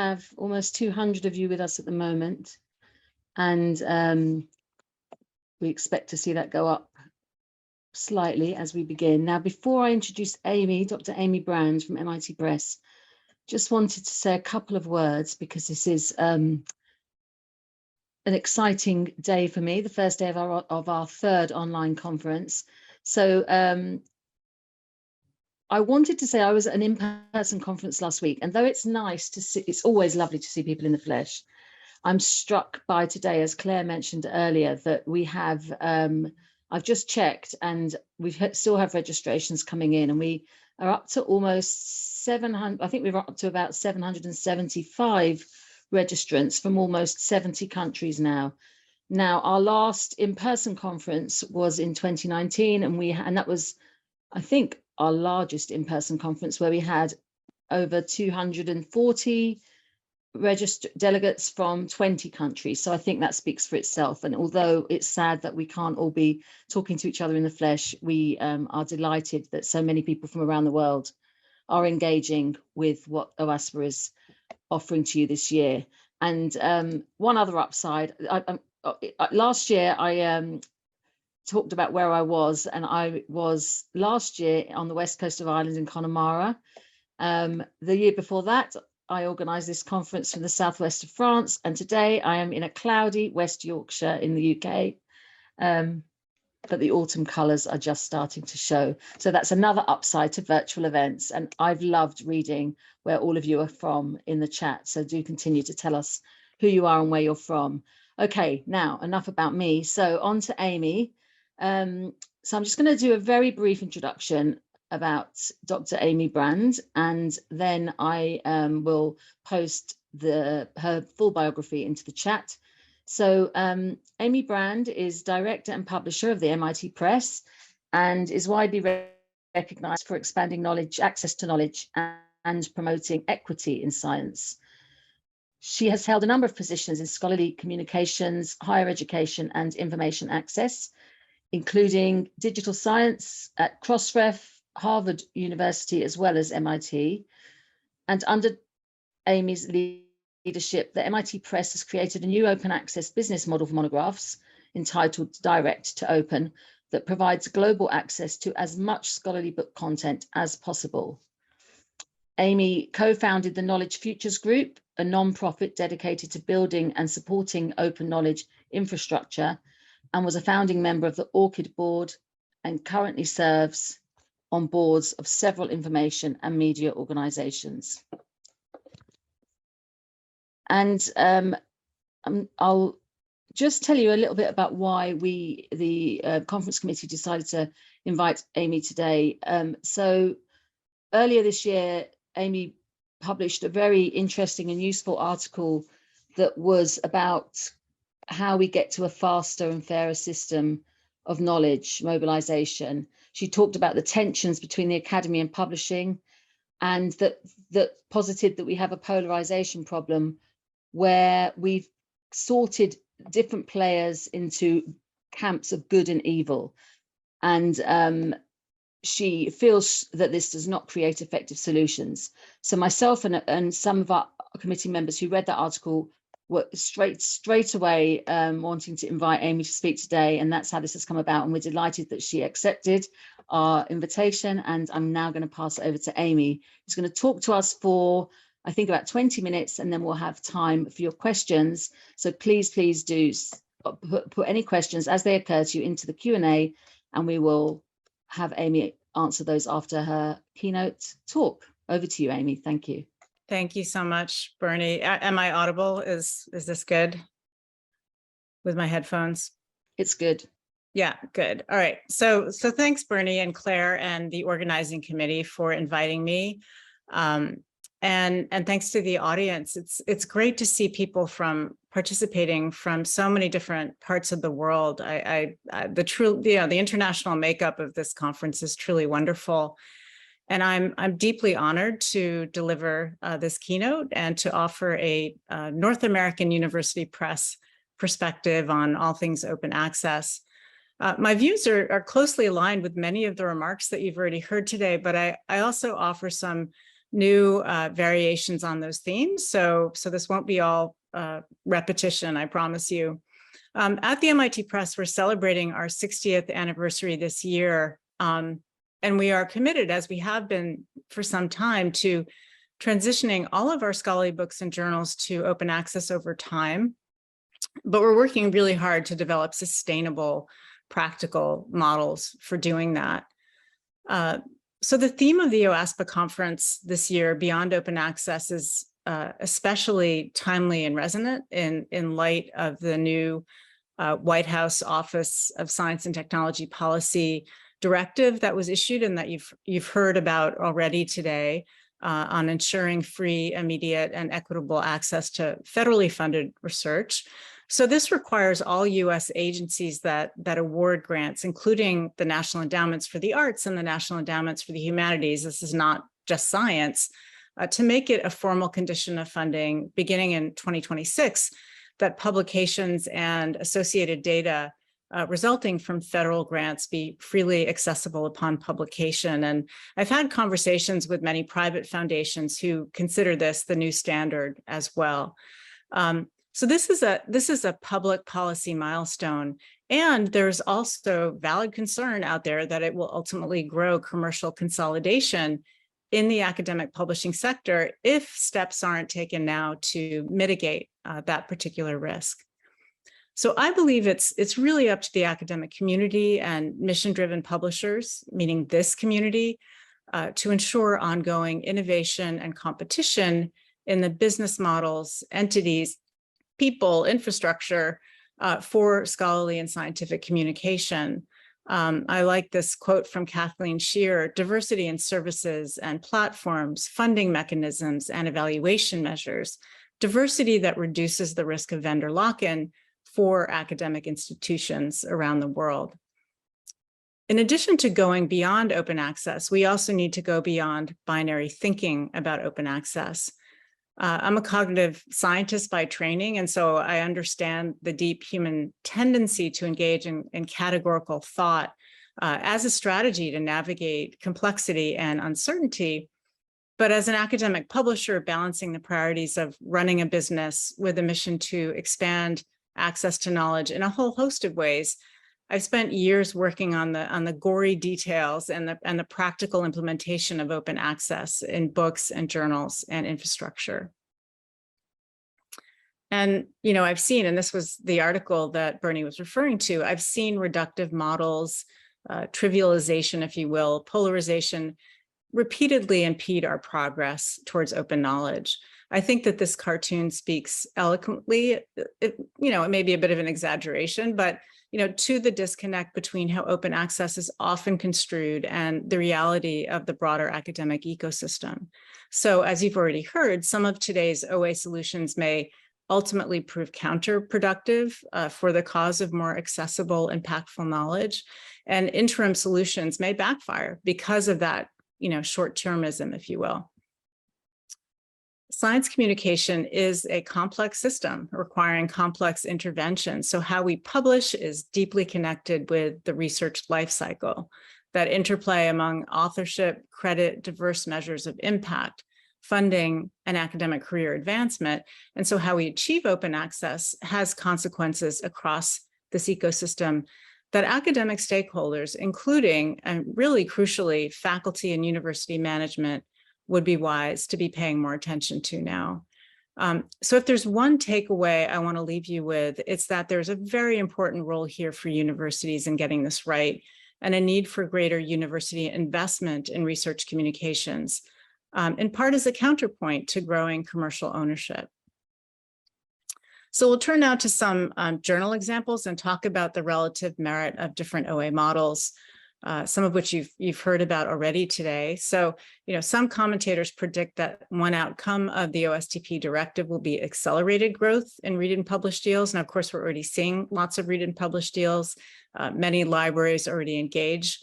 have almost 200 of you with us at the moment, and we expect to see that go up slightly as we begin. Now, before I introduce Amy, Dr. Amy Brand from MIT Press, just wanted to say a couple of words because this is an exciting day for me, the first day of our third online conference. So I wanted to say I was at an in-person conference last week, and though it's nice to see, it's always lovely to see people in the flesh, I'm struck by today, as Claire mentioned earlier, that we have, I've just checked, and we still have registrations coming in, and we are up to almost 700, I think we're up to about 775 registrants from almost 70 countries now. Now, our last in-person conference was in 2019, and that was, I think, our largest in-person conference, where we had over 240 registered delegates from 20 countries. So I think that speaks for itself. And although it's sad that we can't all be talking to each other in the flesh, we are delighted that so many people from around the world are engaging with what OASPA is offering to you this year. And one other upside, last year I talked about where I was, and I was last year on the west coast of Ireland in Connemara. The year before that, I organised this conference from the southwest of France, and today I am in a cloudy West Yorkshire in the UK, but the autumn colours are just starting to show. So that's another upside to virtual events, and I've loved reading where all of you are from in the chat, so do continue to tell us who you are and where you're from. Okay, now enough about me, so on to Amy. So I'm just going to do a very brief introduction about Dr. Amy Brand, and then I will post her full biography into the chat. So Amy Brand is director and publisher of the MIT Press, and is widely recognized for expanding knowledge, access to knowledge, and promoting equity in science. She has held a number of positions in scholarly communications, higher education, and information access, including digital science at Crossref, Harvard University, as well as MIT. And under Amy's leadership, the MIT Press has created a new open access business model for monographs entitled Direct to Open that provides global access to as much scholarly book content as possible. Amy co-founded the Knowledge Futures Group, a non-profit dedicated to building and supporting open knowledge infrastructure, and was a founding member of the ORCID board, and currently serves on boards of several information and media organizations. And I'll just tell you a little bit about why the conference committee decided to invite Amy today. So earlier this year, Amy published a very interesting and useful article that was about how we get to a faster and fairer system of knowledge mobilization. She talked about the tensions between the academy and publishing, and that posited that we have a polarization problem where we've sorted different players into camps of good and evil. And she feels that this does not create effective solutions. So myself and some of our committee members who read that article were straight away wanting to invite Amy to speak today, and that's how this has come about, and we're delighted that she accepted our invitation. And I'm now going to pass it over to Amy, who's going to talk to us for, I think, about 20 minutes, and then we'll have time for your questions. So please do put any questions as they occur to you into the Q&A, and we will have Amy answer those after her keynote talk. Over to you, Amy. Thank you. Thank you so much, Bernie. Am I audible? Is this good with my headphones? It's good. Yeah, good. All right. So thanks, Bernie and Claire and the organizing committee for inviting me. And thanks to the audience. It's great to see people participating from so many different parts of the world. The international makeup of this conference is truly wonderful. And I'm deeply honored to deliver this keynote and to offer a North American University Press perspective on all things open access. My views are closely aligned with many of the remarks that you've already heard today, but I also offer some new variations on those themes. So this won't be all repetition, I promise you. At the MIT Press, we're celebrating our 60th anniversary this year. And we are committed, as we have been for some time, to transitioning all of our scholarly books and journals to open access over time. But we're working really hard to develop sustainable, practical models for doing that. So the theme of the OASPA conference this year, Beyond Open Access, is especially timely and resonant in light of the new White House Office of Science and Technology Policy directive that was issued and that you've heard about already today on ensuring free, immediate, and equitable access to federally funded research. So this requires all U.S. agencies that award grants, including the National Endowments for the Arts and the National Endowments for the Humanities. This is not just science, to make it a formal condition of funding beginning in 2026 that publications and associated data resulting from federal grants be freely accessible upon publication. And I've had conversations with many private foundations who consider this the new standard as well. So this is a public policy milestone, and there's also valid concern out there that it will ultimately grow commercial consolidation in the academic publishing sector if steps aren't taken now to mitigate that particular risk. So I believe it's really up to the academic community and mission-driven publishers, meaning this community, to ensure ongoing innovation and competition in the business models, entities, people, infrastructure for scholarly and scientific communication. I like this quote from Kathleen Shear: diversity in services and platforms, funding mechanisms, and evaluation measures, diversity that reduces the risk of vendor lock-in for academic institutions around the world. In addition to going beyond open access, we also need to go beyond binary thinking about open access. I'm a cognitive scientist by training, and so I understand the deep human tendency to engage in categorical thought as a strategy to navigate complexity and uncertainty. But as an academic publisher, balancing the priorities of running a business with a mission to expand access to knowledge in a whole host of ways, I've spent years working on the gory details and the practical implementation of open access in books and journals and infrastructure. And, you know, I've seen, and this was the article that Bernie was referring to, I've seen reductive models, trivialization, if you will, polarization, repeatedly impede our progress towards open knowledge. I think that this cartoon speaks eloquently. It may be a bit of an exaggeration, but to the disconnect between how open access is often construed and the reality of the broader academic ecosystem. So as you've already heard, some of today's OA solutions may ultimately prove counterproductive for the cause of more accessible, impactful knowledge, and interim solutions may backfire because of that, short-termism, if you will. Science communication is a complex system requiring complex intervention. So how we publish is deeply connected with the research life cycle, that interplay among authorship, credit, diverse measures of impact, funding, and academic career advancement. And so how we achieve open access has consequences across this ecosystem that academic stakeholders, including, and really crucially, faculty and university management, would be wise to be paying more attention to now. So if there's one takeaway I want to leave you with, it's that there's a very important role here for universities in getting this right, and a need for greater university investment in research communications, in part as a counterpoint to growing commercial ownership. So we'll turn now to some journal examples and talk about the relative merit of different OA models, some of which you've heard about already today. So, some commentators predict that one outcome of the OSTP directive will be accelerated growth in read and publish deals. And of course, we're already seeing lots of read and publish deals. Many libraries already engage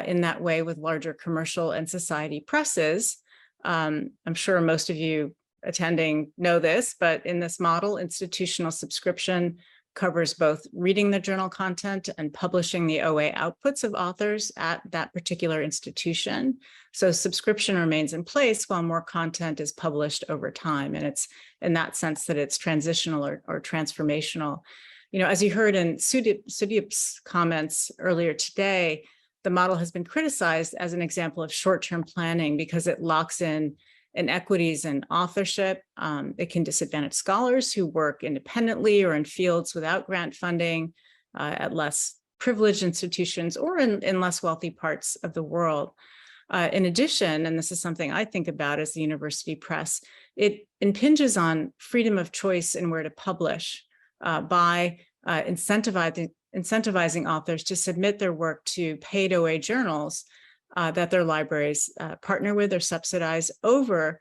in that way with larger commercial and society presses. I'm sure most of you attending know this, but in this model, institutional subscription covers both reading the journal content and publishing the OA outputs of authors at that particular institution. So subscription remains in place while more content is published over time. And it's in that sense that it's transitional or transformational. You know, as you heard in Sudeep's comments earlier today, the model has been criticized as an example of short-term planning because it locks in inequities in authorship. It can disadvantage scholars who work independently or in fields without grant funding at less privileged institutions or in less wealthy parts of the world. In addition, and this is something I think about as the university press, it impinges on freedom of choice in where to publish by incentivizing authors to submit their work to paid OA journals that their libraries partner with or subsidize over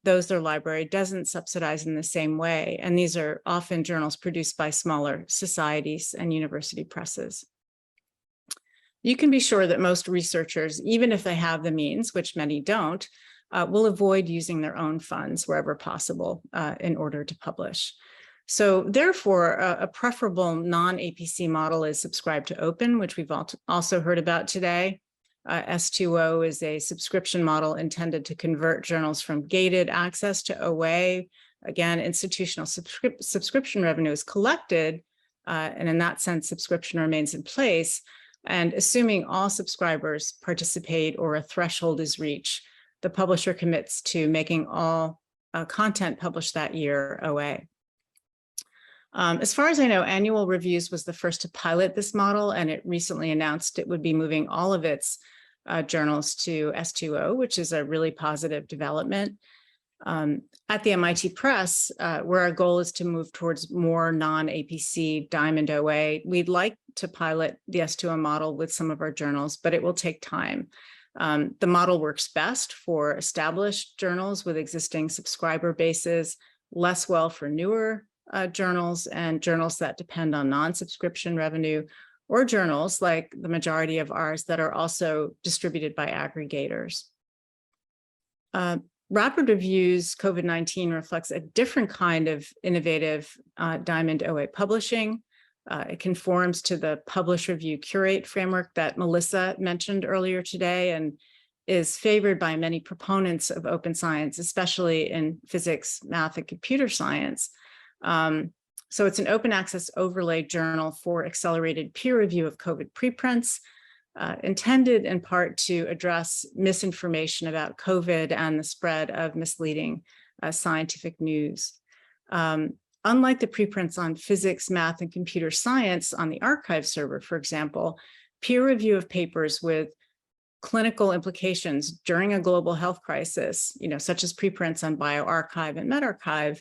those their library doesn't subsidize in the same way. And these are often journals produced by smaller societies and university presses. You can be sure that most researchers, even if they have the means, which many don't, will avoid using their own funds wherever possible in order to publish. So therefore, a preferable non-APC model is subscribe to open, which we've also heard about today. S2O is a subscription model intended to convert journals from gated access to OA. Again, institutional subscription revenue is collected, and in that sense, subscription remains in place. And assuming all subscribers participate or a threshold is reached, the publisher commits to making all content published that year OA. As far as I know, Annual Reviews was the first to pilot this model, and it recently announced it would be moving all of its journals to S2O, which is a really positive development. At the MIT Press, where our goal is to move towards more non-APC Diamond OA, we'd like to pilot the S2O model with some of our journals, but it will take time. The model works best for established journals with existing subscriber bases, less well for newer journals and journals that depend on non-subscription revenue, or journals like the majority of ours that are also distributed by aggregators. Rapid Review's COVID-19 reflects a different kind of innovative Diamond OA publishing. It conforms to the Publish, Review, Curate framework that Melissa mentioned earlier today and is favored by many proponents of open science, especially in physics, math, and computer science. So it's an open access overlay journal for accelerated peer review of COVID preprints, intended in part to address misinformation about COVID and the spread of misleading scientific news. Unlike the preprints on physics, math, and computer science on the archive server, for example, peer review of papers with clinical implications during a global health crisis, such as preprints on bioRxiv and medRxiv,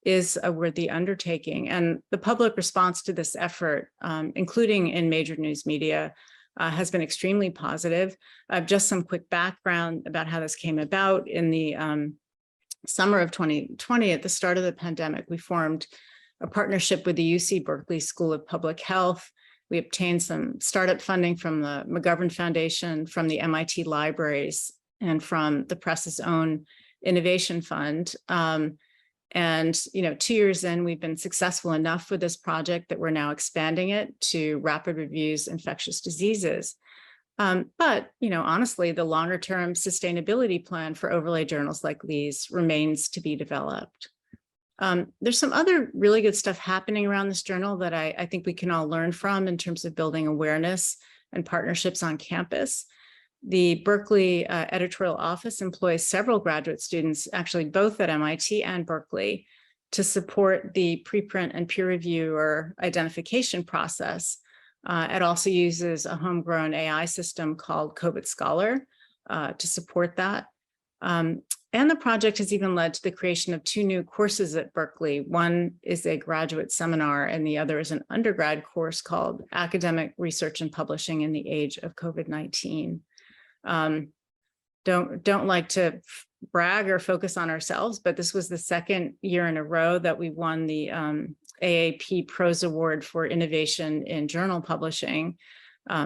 is a worthy undertaking. And the public response to this effort, including in major news media, has been extremely positive. Just some quick background about how this came about. In the summer of 2020, at the start of the pandemic, we formed a partnership with the UC Berkeley School of Public Health. We obtained some startup funding from the McGovern Foundation, from the MIT libraries, and from the press's own innovation fund. And 2 years in, we've been successful enough with this project that we're now expanding it to Rapid Review's infectious diseases. But honestly, the longer term sustainability plan for overlay journals like these remains to be developed. There's some other really good stuff happening around this journal that I think we can all learn from in terms of building awareness and partnerships on campus. The Berkeley editorial office employs several graduate students, actually both at MIT and Berkeley, to support the preprint and peer reviewer identification process. It also uses a homegrown AI system called COVID Scholar to support that. And the project has even led to the creation of 2 new courses at Berkeley. One is a graduate seminar, and the other is an undergrad course called Academic Research and Publishing in the Age of COVID-19. Don't like to brag or focus on ourselves, but this was the second year in a row that we won the AAP Prose Award for Innovation in Journal Publishing.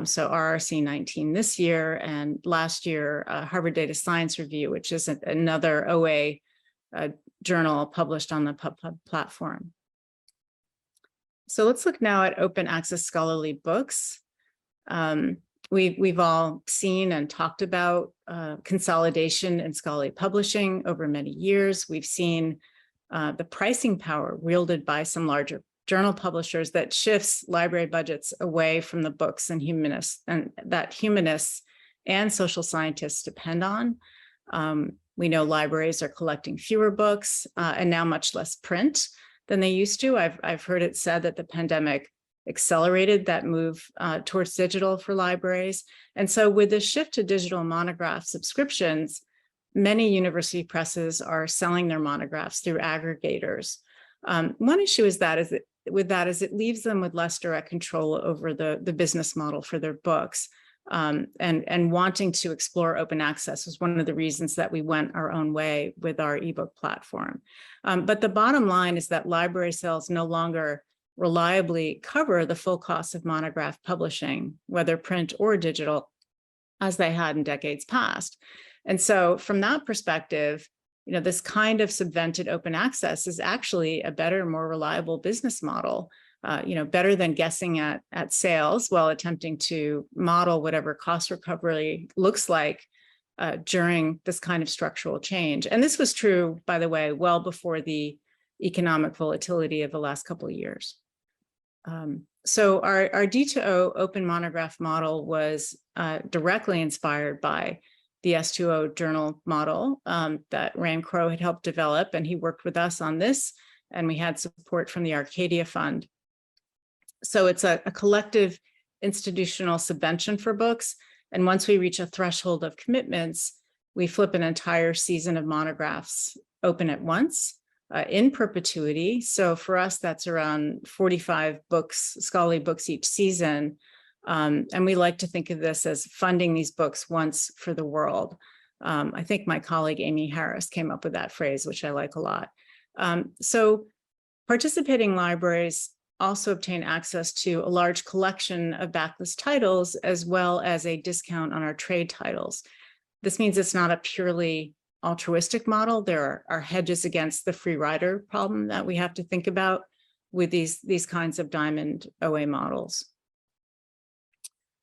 So RRC 19 this year, and last year, Harvard Data Science Review, which is another OA journal published on the PubPub platform. So let's look now at open access scholarly books. We've all seen and talked about consolidation in scholarly publishing over many years. We've seen the pricing power wielded by some larger journal publishers that shifts library budgets away from the books and humanists, and that humanists and social scientists depend on. We know libraries are collecting fewer books and now much less print than they used to. I've heard it said that the pandemic accelerated that move towards digital for libraries. And so with the shift to digital monograph subscriptions, many university presses are selling their monographs through aggregators. One issue is that it leaves them with less direct control over the business model for their books. And wanting to explore open access was one of the reasons that we went our own way with our ebook platform. But the bottom line is that library sales no longer reliably cover the full cost of monograph publishing, whether print or digital, as they had in decades past. And so from that perspective, this kind of subvented open access is actually a better, more reliable business model, better than guessing at sales while attempting to model whatever cost recovery looks like during this kind of structural change. And this was true, by the way, well before the economic volatility of the last couple of years. So our D2O open monograph model was directly inspired by the S2O journal model that Rand Crow had helped develop, and he worked with us on this, and we had support from the Arcadia Fund. So it's a collective institutional subvention for books, and once we reach a threshold of commitments, we flip an entire season of monographs open at once in perpetuity. So for us, that's around 45 books, scholarly books each season. And we like to think of this as funding these books once for the world. I think my colleague Amy Harris came up with that phrase, which I like a lot. So participating libraries also obtain access to a large collection of backlist titles, as well as a discount on our trade titles. This means it's not a purely altruistic model. There are hedges against the free rider problem that we have to think about with these kinds of diamond OA models.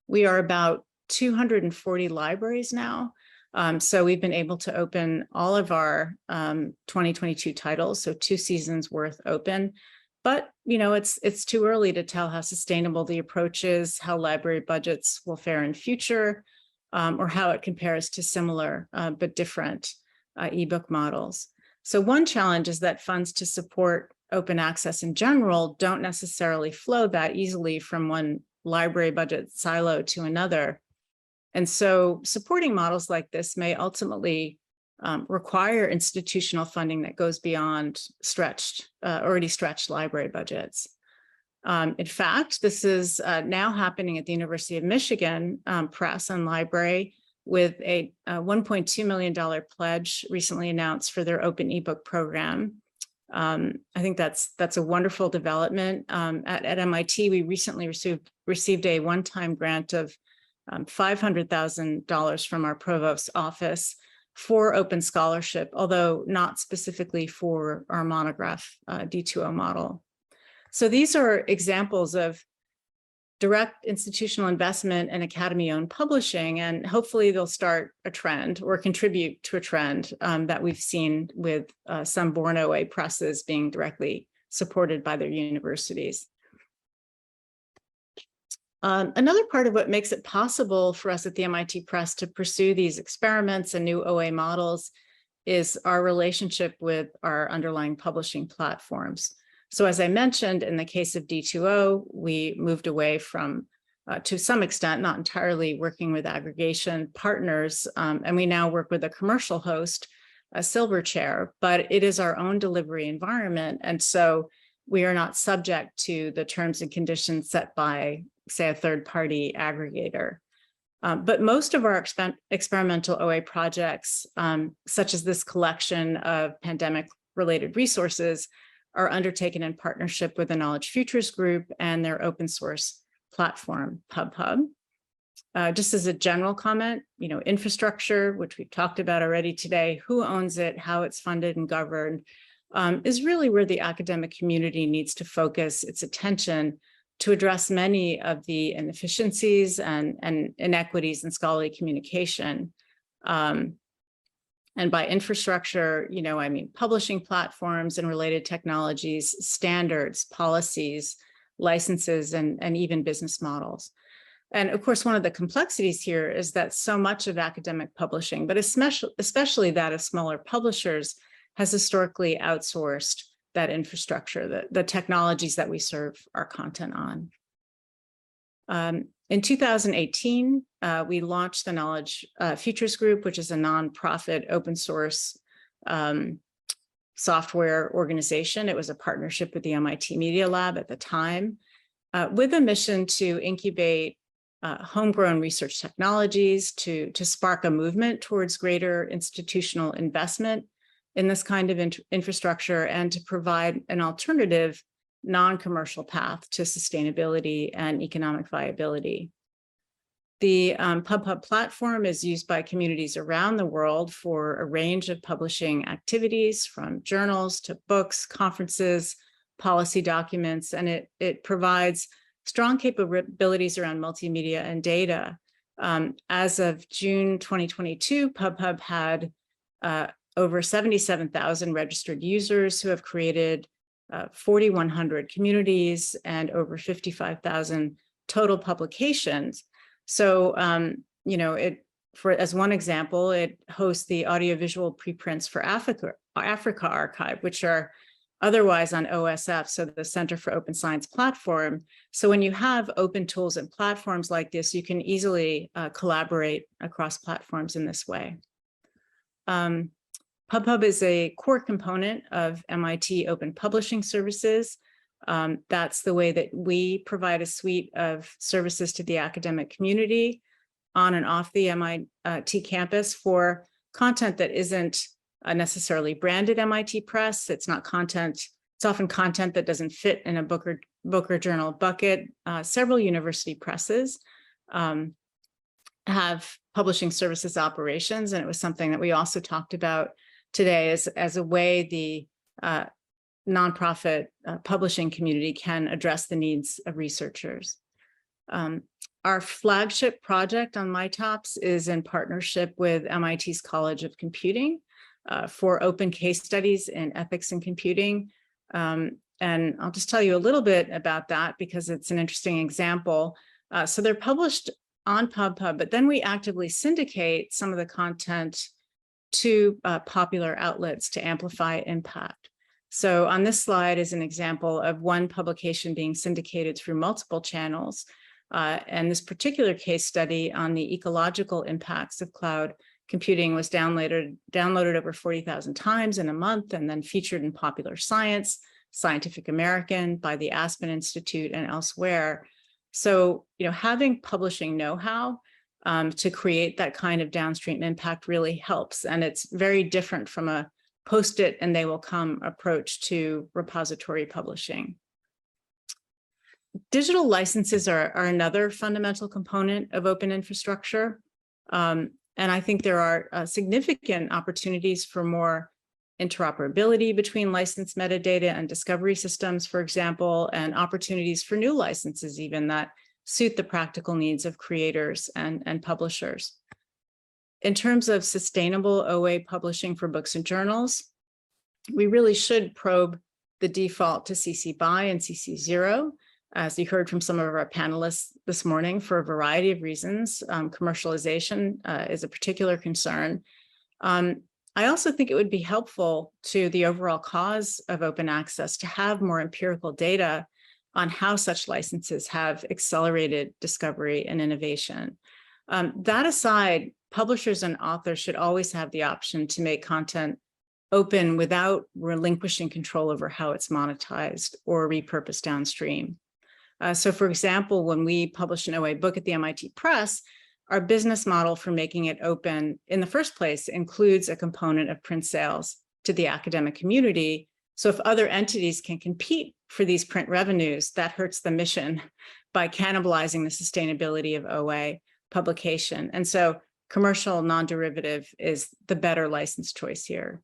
We are about 240 libraries now. So we've been able to open all of our 2022 titles, so 2 seasons worth open. But it's too early to tell how sustainable the approach is, how library budgets will fare in future, or how it compares to similar but different ebook models. So one challenge is that funds to support open access in general don't necessarily flow that easily from one library budget silo to another. And so supporting models like this may ultimately require institutional funding that goes beyond already stretched library budgets. In fact, this is now happening at the University of Michigan Press and Library, with a $1.2 million pledge recently announced for their open ebook program. I think that's a wonderful development. At MIT, we recently received a one-time grant of $500,000 from our provost's office for open scholarship, although not specifically for our monograph D2O model. So these are examples of direct institutional investment in academy-owned publishing, and hopefully they'll start a trend or contribute to a trend that we've seen with some born OA presses being directly supported by their universities. Another part of what makes it possible for us at the MIT Press to pursue these experiments and new OA models is our relationship with our underlying publishing platforms. So as I mentioned, in the case of D2O, we moved away from, to some extent, not entirely working with aggregation partners, and we now work with a commercial host, a Silverchair, but it is our own delivery environment. And so we are not subject to the terms and conditions set by, say, a third-party aggregator. But most of our experimental OA projects, such as this collection of pandemic-related resources, are undertaken in partnership with the Knowledge Futures Group and their open source platform, PubHub. Just as a general comment, infrastructure, which we've talked about already today, who owns it, how it's funded and governed, is really where the academic community needs to focus its attention to address many of the inefficiencies and inequities in scholarly communication. And by infrastructure, I mean publishing platforms and related technologies, standards, policies, licenses, and even business models. And of course, one of the complexities here is that so much of academic publishing, but especially that of smaller publishers, has historically outsourced that infrastructure, the technologies that we serve our content on. In 2018, we launched the Knowledge Futures Group, which is a nonprofit open source software organization. It was a partnership with the MIT Media Lab at the time, with a mission to incubate homegrown research technologies, to spark a movement towards greater institutional investment in this kind of infrastructure, and to provide an alternative non-commercial path to sustainability and economic viability. The PubPub platform is used by communities around the world for a range of publishing activities, from journals to books, conferences, policy documents, and it provides strong capabilities around multimedia and data. As of June 2022, PubPub had over 77,000 registered users who have created 4,100 communities and over 55,000 total publications. So, as one example, it hosts the audiovisual preprints for Africa Archive, which are otherwise on OSF, so the Center for Open Science platform. So when you have open tools and platforms like this, you can easily collaborate across platforms in this way. PubPub is a core component of MIT Open Publishing Services. That's the way that we provide a suite of services to the academic community on and off the MIT campus for content that isn't necessarily branded MIT Press. It's not content, it's often content that doesn't fit in a book or journal bucket. Several university presses have publishing services operations, and it was something that we also talked about today as a way the nonprofit publishing community can address the needs of researchers. Our flagship project on MyTops is in partnership with MIT's College of Computing for open case studies in ethics and computing. And I'll just tell you a little bit about that because it's an interesting example. So they're published on PubPub, but then we actively syndicate some of the content to popular outlets to amplify impact. So on this slide is an example of one publication being syndicated through multiple channels. And this particular case study on the ecological impacts of cloud computing was downloaded over 40,000 times in a month, and then featured in Popular Science, Scientific American, by the Aspen Institute, and elsewhere. So, having publishing know-how to create that kind of downstream impact really helps. And it's very different from a post-it and they will come approach to repository publishing. Digital licenses are another fundamental component of open infrastructure. And I think there are significant opportunities for more interoperability between license metadata and discovery systems, for example, and opportunities for new licenses even that suit the practical needs of creators and publishers. In terms of sustainable OA publishing for books and journals, we really should probe the default to CC BY and CC 0, as you heard from some of our panelists this morning, for a variety of reasons. Commercialization is a particular concern. I also think it would be helpful to the overall cause of open access to have more empirical data on how such licenses have accelerated discovery and innovation. That aside, publishers and authors should always have the option to make content open without relinquishing control over how it's monetized or repurposed downstream. So for example, when we publish an OA book at the MIT Press, our business model for making it open in the first place includes a component of print sales to the academic community. So if other entities can compete for these print revenues, that hurts the mission by cannibalizing the sustainability of OA publication. And so commercial non-derivative is the better license choice here.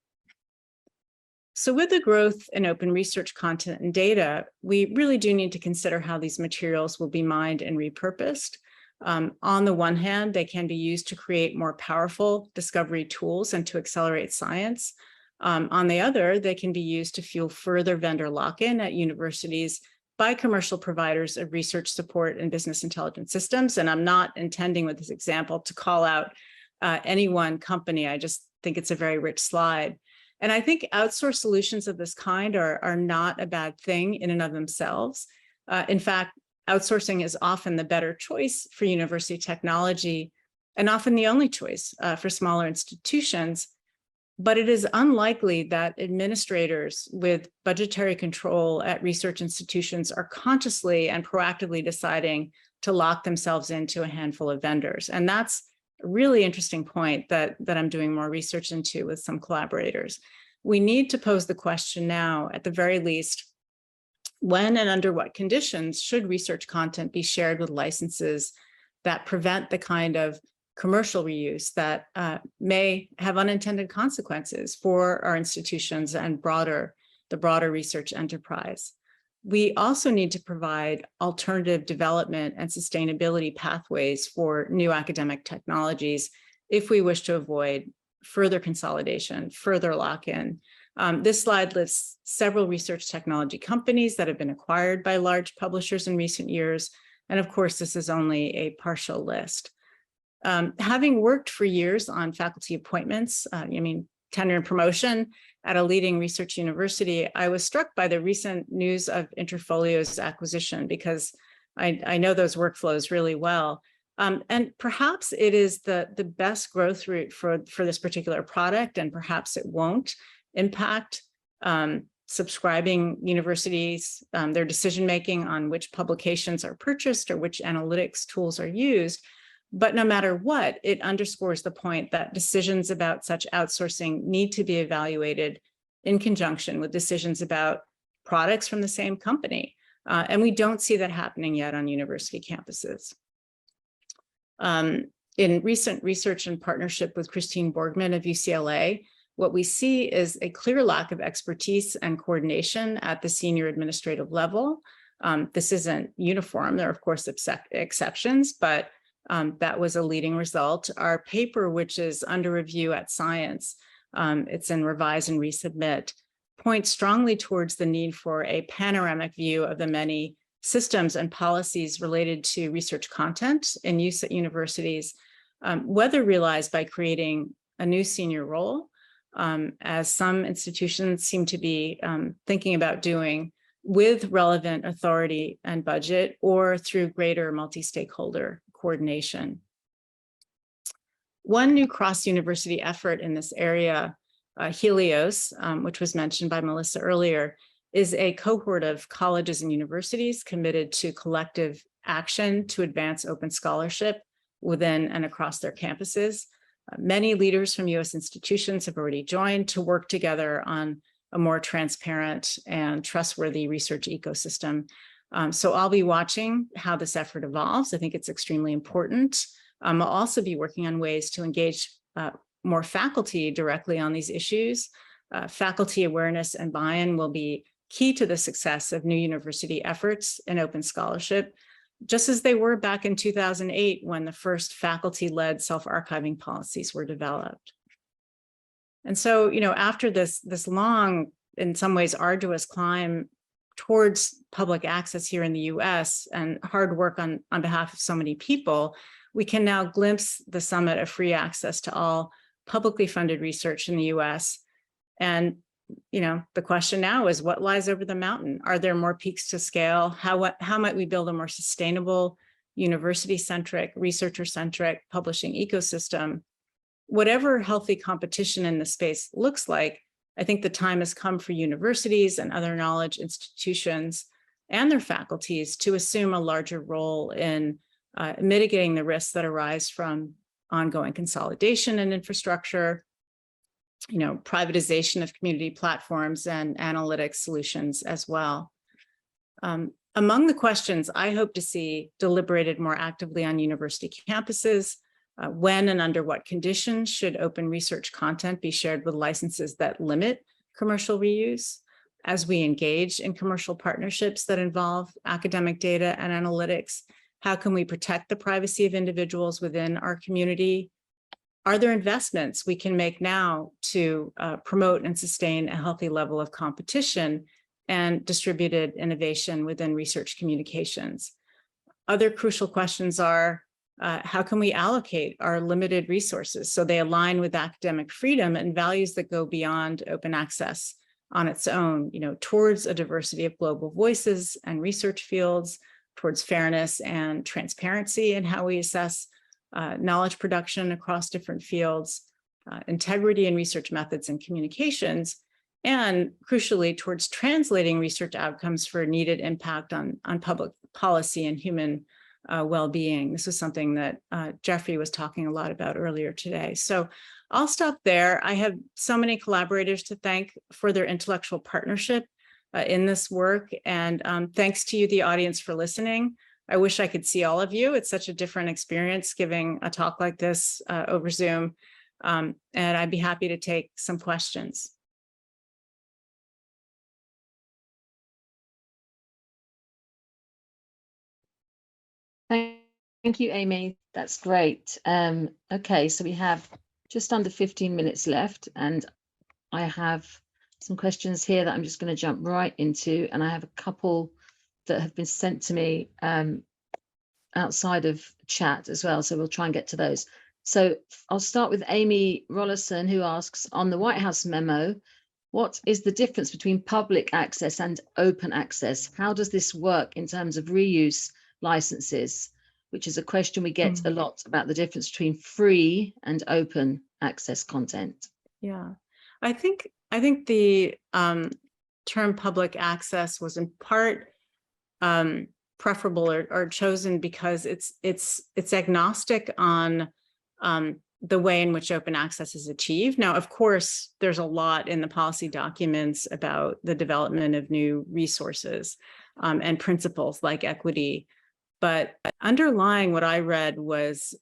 So with the growth in open research content and data, we really do need to consider how these materials will be mined and repurposed. On the one hand, they can be used to create more powerful discovery tools and to accelerate science. On the other, they can be used to fuel further vendor lock-in at universities by commercial providers of research support and business intelligence systems. And I'm not intending with this example to call out any one company. I just think it's a very rich slide. And I think outsourced solutions of this kind are not a bad thing in and of themselves. In fact, outsourcing is often the better choice for university technology and often the only choice for smaller institutions. But it is unlikely that administrators with budgetary control at research institutions are consciously and proactively deciding to lock themselves into a handful of vendors. And that's a really interesting point that I'm doing more research into with some collaborators. We need to pose the question now, at the very least, when and under what conditions should research content be shared with licenses that prevent the kind of commercial reuse that may have unintended consequences for our institutions and the broader research enterprise. We also need to provide alternative development and sustainability pathways for new academic technologies if we wish to avoid further consolidation, further lock-in. This slide lists several research technology companies that have been acquired by large publishers in recent years. And of course, this is only a partial list. Having worked for years on faculty appointments, tenure and promotion at a leading research university, I was struck by the recent news of Interfolio's acquisition because I know those workflows really well. And perhaps it is the best growth route for this particular product, and perhaps it won't impact subscribing universities, their decision-making on which publications are purchased or which analytics tools are used. But no matter what, it underscores the point that decisions about such outsourcing need to be evaluated in conjunction with decisions about products from the same company. And we don't see that happening yet on university campuses. In recent research and partnership with Christine Borgman of UCLA, what we see is a clear lack of expertise and coordination at the senior administrative level. This isn't uniform. There are, of course, exceptions, but that was a leading result. Our paper, which is under review at Science, it's in Revise and Resubmit, points strongly towards the need for a panoramic view of the many systems and policies related to research content in use at universities, whether realized by creating a new senior role, as some institutions seem to be thinking about doing, with relevant authority and budget, or through greater multi-stakeholder coordination. One new cross-university effort in this area, Helios, which was mentioned by Melissa earlier, is a cohort of colleges and universities committed to collective action to advance open scholarship within and across their campuses. Many leaders from US institutions have already joined to work together on a more transparent and trustworthy research ecosystem. So I'll be watching how this effort evolves. I think it's extremely important. I'll also be working on ways to engage more faculty directly on these issues. Faculty awareness and buy-in will be key to the success of new university efforts in open scholarship, just as they were back in 2008 when the first faculty-led self-archiving policies were developed. And so, after this long, in some ways arduous climb towards public access here in the US and hard work on behalf of so many people, we can now glimpse the summit of free access to all publicly funded research in the US. And the question now is, what lies over the mountain? Are there more peaks to scale? How might we build a more sustainable, university-centric, researcher-centric publishing ecosystem? Whatever healthy competition in the space looks like, I think the time has come for universities and other knowledge institutions and their faculties to assume a larger role in mitigating the risks that arise from ongoing consolidation and infrastructure, privatization of community platforms and analytics solutions as well. Among the questions I hope to see deliberated more actively on university campuses, when and under what conditions should open research content be shared with licenses that limit commercial reuse, as we engage in commercial partnerships that involve academic data and analytics? How can we protect the privacy of individuals within our community? Are there investments we can make now to promote and sustain a healthy level of competition and distributed innovation within research communications? Other crucial questions are, how can we allocate our limited resources so they align with academic freedom and values that go beyond open access on its own, towards a diversity of global voices and research fields, towards fairness and transparency in how we assess knowledge production across different fields, integrity in research methods and communications, and crucially towards translating research outcomes for needed impact on public policy and human well-being. This is something that Jeffrey was talking a lot about earlier today. So I'll stop there. I have so many collaborators to thank for their intellectual partnership in this work. And thanks to you, the audience, for listening. I wish I could see all of you. It's such a different experience giving a talk like this over Zoom. And I'd be happy to take some questions. Thank you, Amy. That's great. Okay, so we have just under 15 minutes left, and I have some questions here that I'm just going to jump right into, and I have a couple that have been sent to me outside of chat as well, so we'll try and get to those. So I'll start with Amy Rollerson, who asks, on the White House memo, what is the difference between public access and open access? How does this work in terms of reuse licenses? Which is a question we get a lot, about the difference between free and open access content. Yeah, I think the term public access was in part preferable or chosen because it's agnostic on the way in which open access is achieved. Now, of course, there's a lot in the policy documents about the development of new resources and principles like equity. But underlying what I read was,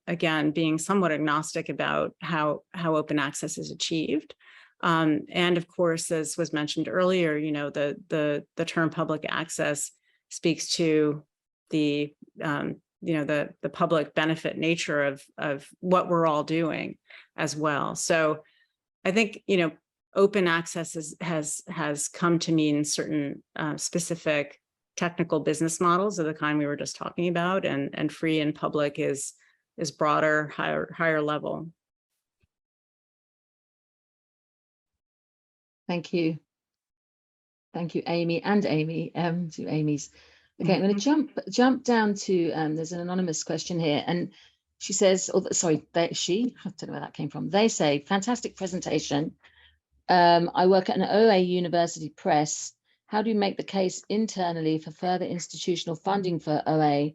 again, being somewhat agnostic about how open access is achieved. And of course, as was mentioned earlier, the term public access speaks to the public benefit nature of what we're all doing as well. So I think, open access has come to mean certain specific technical business models of the kind we were just talking about, and free and public is broader, higher level. Thank you, Amy, and Amy, two Amy's. Okay, I'm going to jump down to there's an anonymous question here, and she says, I don't know where that came from. They say, fantastic presentation. I work at an OA University Press. How do you make the case internally for further institutional funding for OA?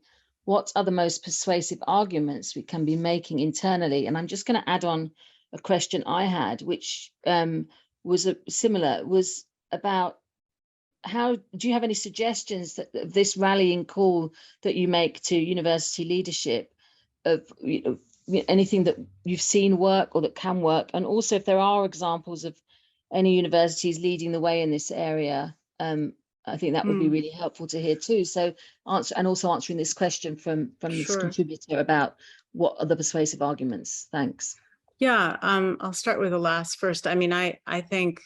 What are the most persuasive arguments we can be making internally? And I'm just going to add on a question I had, which was about how do you have any suggestions that this rallying call that you make to university leadership of anything that you've seen work or that can work, and also if there are examples of any universities leading the way in this area? I think that would be really helpful to hear too. So also answering this question from this contributor about what are the persuasive arguments. Thanks. Yeah, I'll start with the last first. I mean, I think,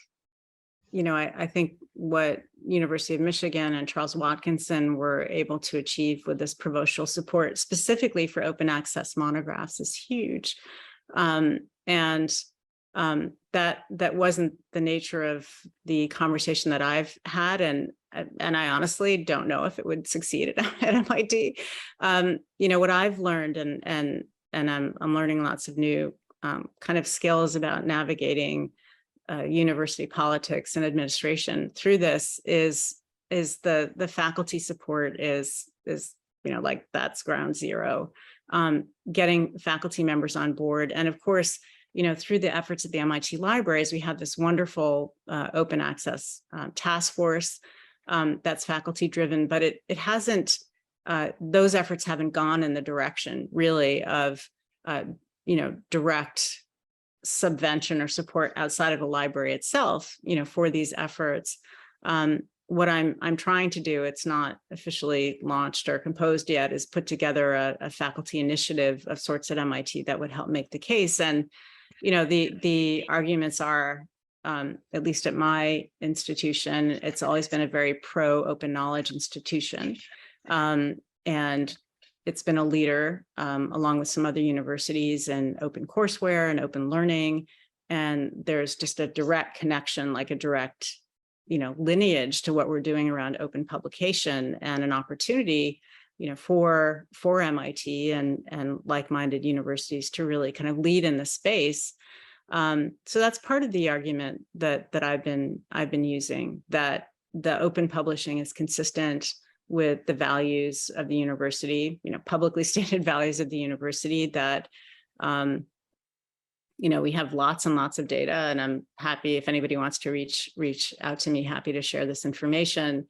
I think what University of Michigan and Charles Watkinson were able to achieve with this promotional support, specifically for open access monographs, is huge. That wasn't the nature of the conversation that I've had, and I honestly don't know if it would succeed at MIT. What I've learned, and I'm learning lots of new kind of skills about navigating university politics and administration through this is the faculty support is like that's ground zero. Getting faculty members on board, and of course, through the efforts of the MIT libraries, we have this wonderful open access task force that's faculty driven, but it hasn't, those efforts haven't gone in the direction really of, direct subvention or support outside of the library itself, for these efforts. What I'm trying to do, it's not officially launched or composed yet, is put together a faculty initiative of sorts at MIT that would help make the case. And, the arguments are, at least at my institution, it's always been a very pro open knowledge institution. And it's been a leader, along with some other universities, in open courseware and open learning. And there's just a direct connection, like a direct, lineage to what we're doing around open publication, and an opportunity, for MIT and like-minded universities to really kind of lead in the space. So that's part of the argument that I've been using, that the open publishing is consistent with the values of the university, publicly stated values of the university, that, we have lots and lots of data, and I'm happy if anybody wants to reach out to me, happy to share this information,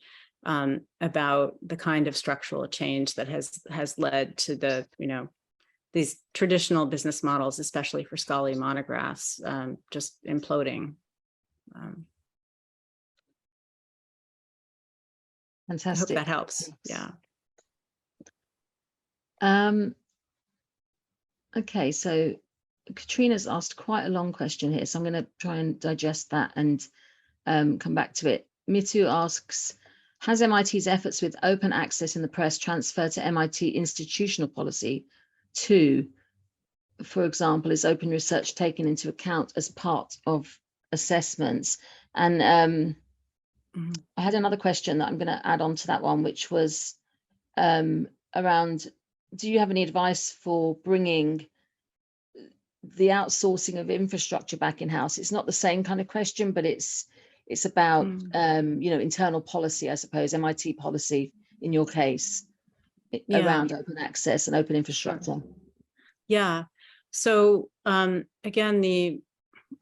about the kind of structural change that has led to the, these traditional business models, especially for scholarly monographs, just imploding. Fantastic. I hope that helps. Yeah. Okay, so Katrina's asked quite a long question here, so I'm going to try and digest that and come back to it. Mitu asks, has MIT's efforts with open access in the press transferred to MIT institutional policy? 2, for example, is open research taken into account as part of assessments? And I had another question that I'm going to add on to that one, which was around, do you have any advice for bringing the outsourcing of infrastructure back in-house? It's not the same kind of question, but it's about internal policy, I suppose, MIT policy in your case, around open access and open infrastructure. Yeah. So again, the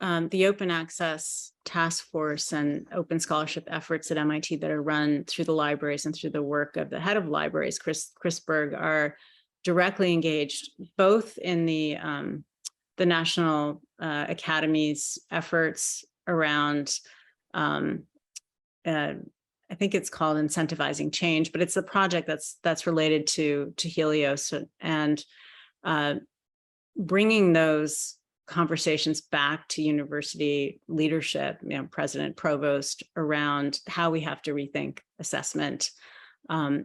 open access task force and open scholarship efforts at MIT that are run through the libraries and through the work of the head of libraries, Chris Berg, are directly engaged both in the National Academy's efforts around, I think it's called incentivizing change, but it's a project that's related to Helios, and bringing those conversations back to university leadership, president, provost, around how we have to rethink assessment, and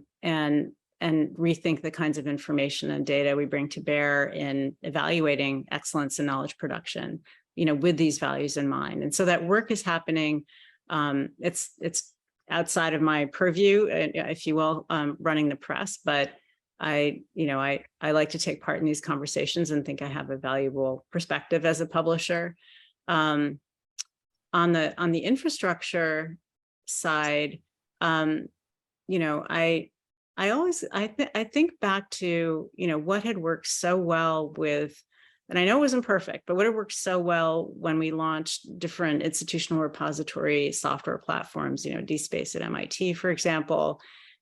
rethink the kinds of information and data we bring to bear in evaluating excellence in knowledge production, with these values in mind. And so that work is happening. It's outside of my purview, if you will, running the press, but I like to take part in these conversations and think I have a valuable perspective as a publisher. On the infrastructure side, I think back to what had worked so well with, and I know it wasn't perfect, but what had worked so well when we launched different institutional repository software platforms, DSpace at MIT, for example.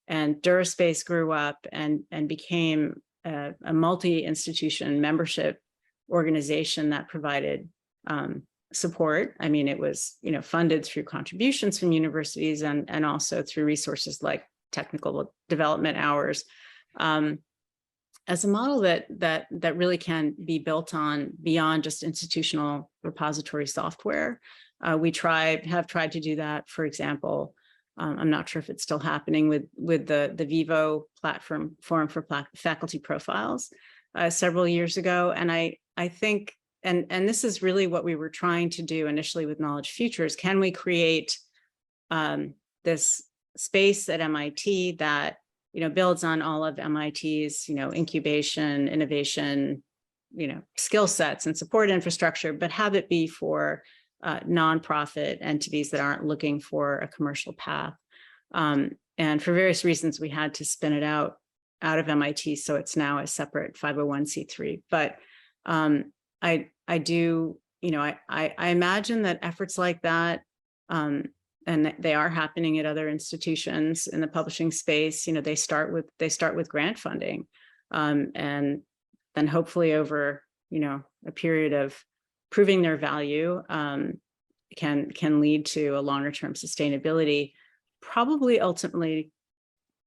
And DuraSpace grew up and became a multi-institution membership organization that provided support. I mean, it was funded through contributions from universities and also through resources like technical development hours, as a model that really can be built on beyond just institutional repository software. We have tried to do that, for example. I'm not sure if it's still happening with the Vivo platform forum for faculty profiles several years ago. And I think, and this is really what we were trying to do initially with Knowledge Futures. Can we create this space at MIT that builds on all of MIT's incubation, innovation, skill sets and support infrastructure, but have it be for nonprofit entities that aren't looking for a commercial path. And for various reasons, we had to spin it out of MIT, so it's now a separate 501c3. But I imagine that efforts like that, and they are happening at other institutions in the publishing space. They start with grant funding, and then hopefully over a period of proving their value can lead to a longer term sustainability, probably ultimately,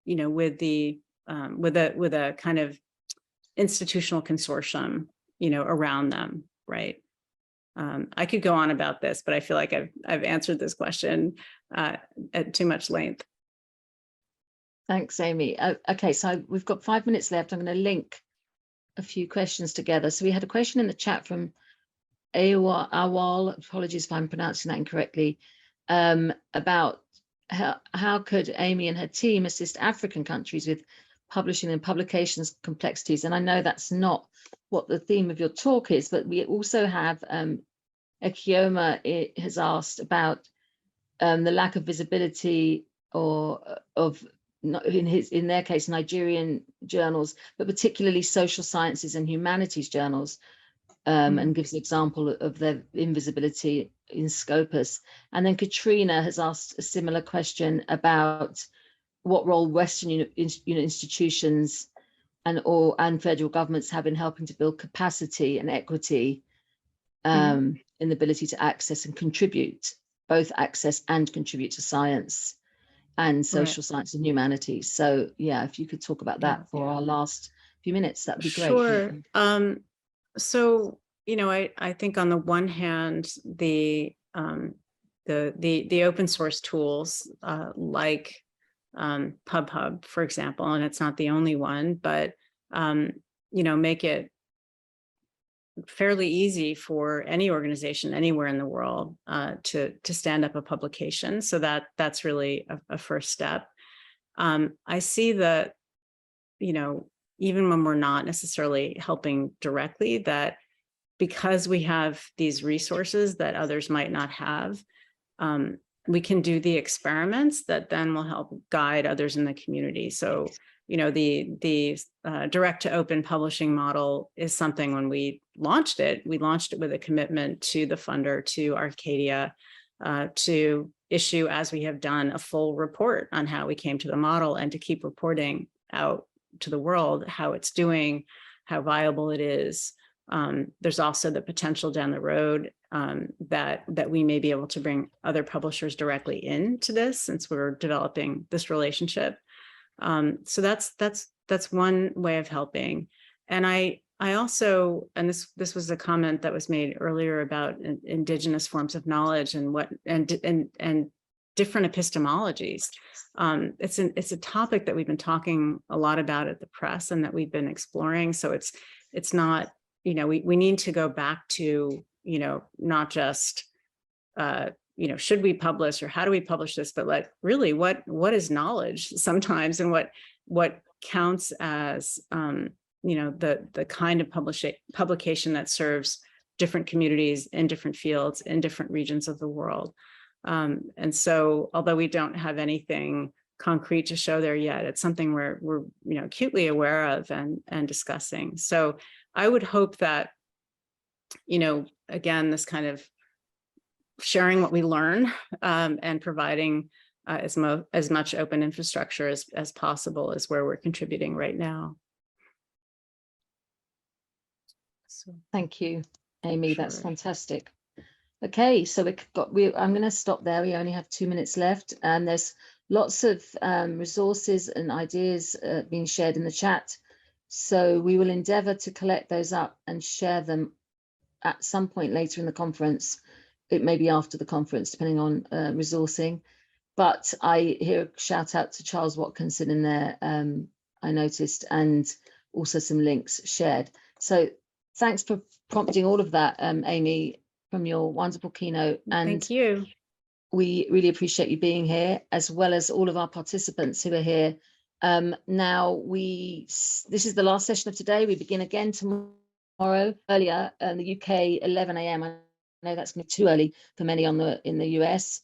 with a kind of institutional consortium, around them, right? I could go on about this, but I feel like I've answered this question at too much length. Thanks, Amy. Okay, so we've got 5 minutes left. I'm going to link a few questions together. So we had a question in the chat from Awal, apologies if I'm pronouncing that incorrectly, about how could Amy and her team assist African countries with publishing and publications complexities. And I know that's not what the theme of your talk is, but we also have Ekioma has asked about the lack of visibility of in their case Nigerian journals, but particularly social sciences and humanities journals, and gives an example of their invisibility in Scopus. And then Katrina has asked a similar question about what role Western institutions and federal governments have in helping to build capacity and equity in the ability to access and contribute, both access and contribute to science and social science and humanities. So yeah, if you could talk about that for our last few minutes, that'd be great. Sure. So, I think on the one hand, the open source tools like PubHub, for example, and it's not the only one, but make it fairly easy for any organization anywhere in the world to stand up a publication. So that's really a first step. I see that, even when we're not necessarily helping directly, that because we have these resources that others might not have, we can do the experiments that then will help guide others in the community. So, the direct to open publishing model is something. When we launched it with a commitment to the funder, to Arcadia, to issue, as we have done, a full report on how we came to the model, and to keep reporting out to the world how it's doing, how viable it is. There's also the potential down the road that we may be able to bring other publishers directly into this, since we're developing this relationship. So that's one way of helping. And I also, and this was a comment that was made earlier about indigenous forms of knowledge and different epistemologies. It's a topic that we've been talking a lot about at the press and that we've been exploring. So it's not, we need to go back to, not just, should we publish or how do we publish this, but like really what is knowledge sometimes, and what counts as, the kind of publication that serves different communities in different fields in different regions of the world. And so, although we don't have anything concrete to show there yet, it's something we're acutely aware of and discussing. So I would hope that, again, this kind of sharing what we learn and providing as much open infrastructure as possible is where we're contributing right now. So, thank you, Amy. Sure. That's fantastic. Okay, so I'm going to stop there. We only have 2 minutes left, and there's lots of resources and ideas being shared in the chat. So we will endeavour to collect those up and share them at some point later in the conference. It may be after the conference, depending on resourcing. But I hear a shout out to Charles Watkinson in there, I noticed, and also some links shared. So thanks for prompting all of that, Amy, from your wonderful keynote. And thank you. We really appreciate you being here, as well as all of our participants who are here. Now, this is the last session of today. We begin again tomorrow, earlier in the UK, 11 a.m. I know that's going to be too early for many in the US.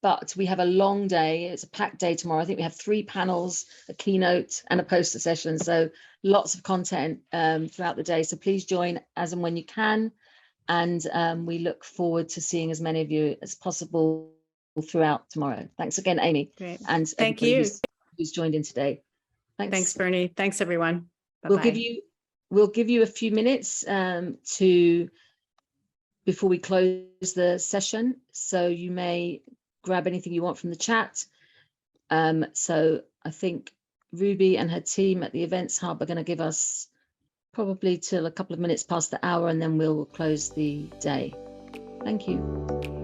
But we have a long day. It's a packed day tomorrow. I think we have 3 panels, a keynote and a poster session. So lots of content throughout the day. So please join as and when you can. And we look forward to seeing as many of you as possible throughout tomorrow. Thanks again, Amy. Great. And thank you who's joined in today. Thanks, Bernie. Thanks, everyone. Bye-bye. We'll give you we'll give you a few minutes before we close the session. So you may grab anything you want from the chat. So I think Ruby and her team at the Events Hub are going to give us probably till a couple of minutes past the hour, and then we'll close the day. Thank you.